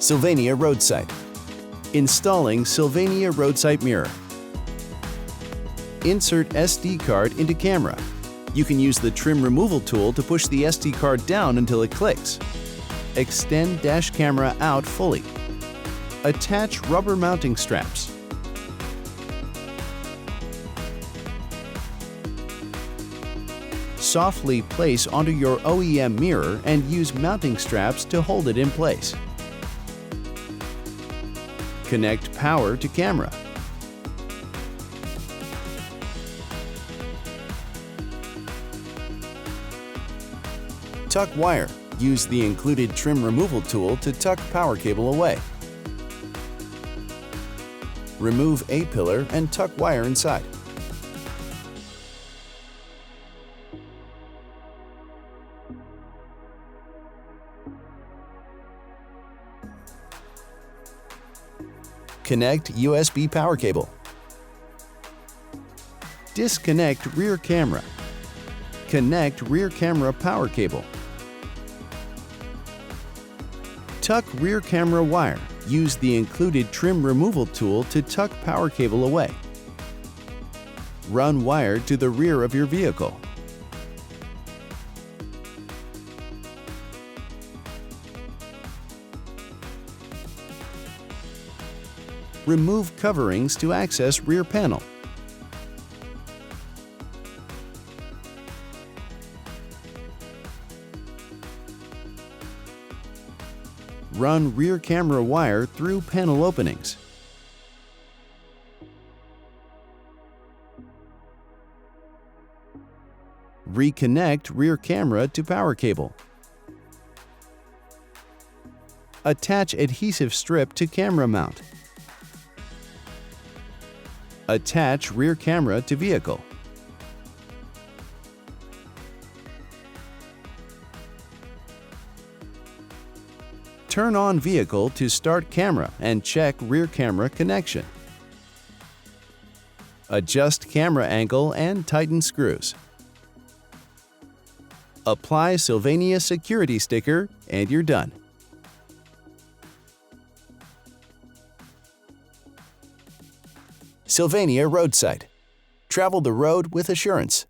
SYLVANIA Roadsight. Installing SYLVANIA Roadsight mirror. Insert SD card into camera. You can use the trim removal tool to push the SD card down until it clicks. Extend dash camera out fully. Attach rubber mounting straps. Softly place onto your OEM mirror and use mounting straps to hold it in place. Connect power to camera. Tuck wire. Use the included trim removal tool to tuck power cable away. Remove A-pillar and tuck wire inside. Connect USB power cable. Disconnect rear camera. Connect rear camera power cable. Tuck rear camera wire. Use the included trim removal tool to tuck power cable away. Run wire to the rear of your vehicle. Remove coverings to access rear panel. Run rear camera wire through panel openings. Reconnect rear camera to power cable. Attach adhesive strip to camera mount. Attach rear camera to vehicle. Turn on vehicle to start camera and check rear camera connection. Adjust camera angle and tighten screws. Apply SYLVANIA security sticker and you're done. SYLVANIA Roadsight. Travel the road with assurance.